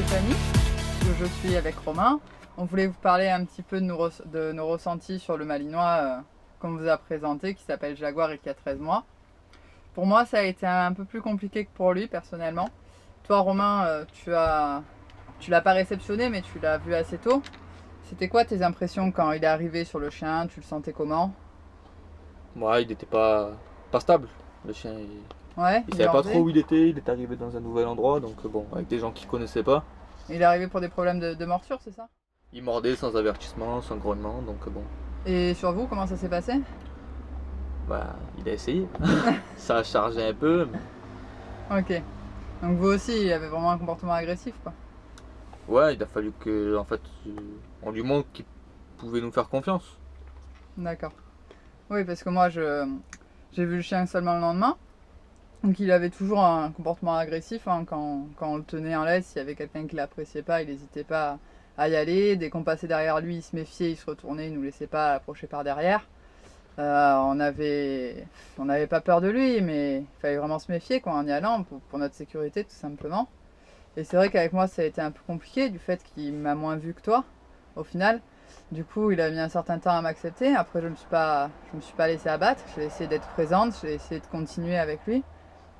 Stéphanie, je suis avec Romain. On voulait vous parler un petit peu de nos ressentis sur le Malinois qu'on vous a présenté, qui s'appelle Jaguar et qui a 13 mois. Pour moi, ça a été un peu plus compliqué que pour lui, personnellement. Toi, Romain, tu l'as pas réceptionné, mais tu l'as vu assez tôt. C'était quoi tes impressions quand il est arrivé sur le chien? Tu le sentais comment? Moi, il n'était pas stable. Le chien, Ouais, il il savait pas mordait. trop où il était. Il est arrivé dans un nouvel endroit, donc bon, avec des gens qu'il connaissait pas. Il est arrivé pour des problèmes de morsure, c'est ça? Il mordait sans avertissement, sans grognement, donc bon, Et sur vous, comment ça s'est passé? bah, il a essayé. Ça a chargé un peu, mais Ok. Donc vous aussi, il avait vraiment un comportement agressif, quoi. ouais, il a fallu que, en fait, on lui montre qu'il pouvait nous faire confiance. D'accord. Oui, parce que moi, j'ai vu le chien seulement le lendemain. Donc il avait toujours un comportement agressif hein, quand on le tenait en laisse. S'il y avait quelqu'un qui l'appréciait pas, il n'hésitait pas à y aller. Dès qu'on passait derrière lui, il se méfiait, il se retournait, il nous laissait pas approcher par derrière. On n'avait pas peur de lui, mais il fallait vraiment se méfier quoi, en y allant pour notre sécurité tout simplement. Et c'est vrai qu'avec moi ça a été un peu compliqué du fait qu'il m'a moins vu que toi au final. Du coup il a mis un certain temps à m'accepter. Après je me suis pas laissé abattre. J'ai essayé d'être présente, j'ai essayé de continuer avec lui.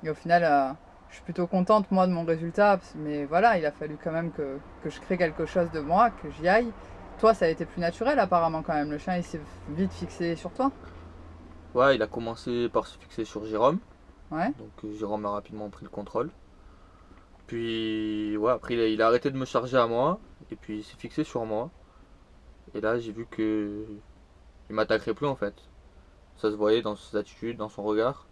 Et au final je suis plutôt contente moi de mon résultat. Mais voilà, il a fallu quand même que je crée quelque chose de moi, que j'y aille. Toi ça a été plus naturel apparemment quand même. Le chien il s'est vite fixé sur toi. Ouais, il a commencé par se fixer sur Jérôme, Ouais. donc Jérôme a rapidement pris le contrôle. Puis, ouais, après il a arrêté de me charger à moi, et puis il s'est fixé sur moi. Et là, j'ai vu que il m'attaquerait plus en fait. Ça se voyait dans ses attitudes, dans son regard.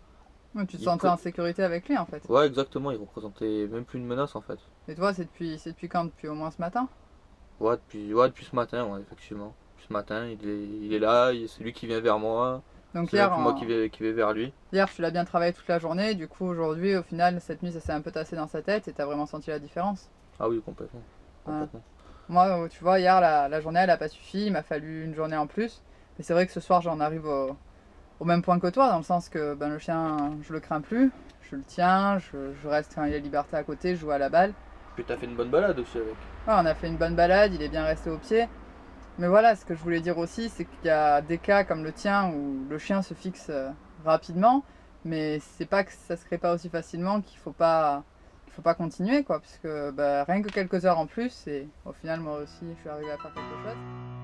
Ouais, tu te Il sentais pré- en sécurité avec lui en fait. Ouais, exactement, il représentait même plus une menace en fait. Et toi c'est depuis quand? Depuis au moins ce matin? Ouais, depuis ce matin, ouais, effectivement. Depuis ce matin, il est là, c'est lui qui vient vers moi, Donc c'est même plus moi qui vais vers lui. hier tu l'as bien travaillé toute la journée. Du coup aujourd'hui au final cette nuit ça s'est un peu tassé dans sa tête et t'as vraiment senti la différence. Ah oui, complètement. Voilà. Complètement. Moi tu vois hier la journée elle a pas suffi. Il m'a fallu une journée en plus. Mais c'est vrai que ce soir j'en arrive au même point que toi dans le sens que ben, le chien je le crains plus. Je le tiens, je reste quand il a liberté à côté, je joue à la balle. Puis t'as fait une bonne balade aussi avec. Ouais, on a fait une bonne balade, il est bien resté au pied. Mais voilà, ce que je voulais dire aussi, c'est qu'il y a des cas comme le tien où le chien se fixe rapidement, mais c'est pas que ça se crée pas aussi facilement qu'il faut pas continuer quoi, puisque bah, rien que quelques heures en plus, et au final moi aussi je suis arrivée à faire quelque chose.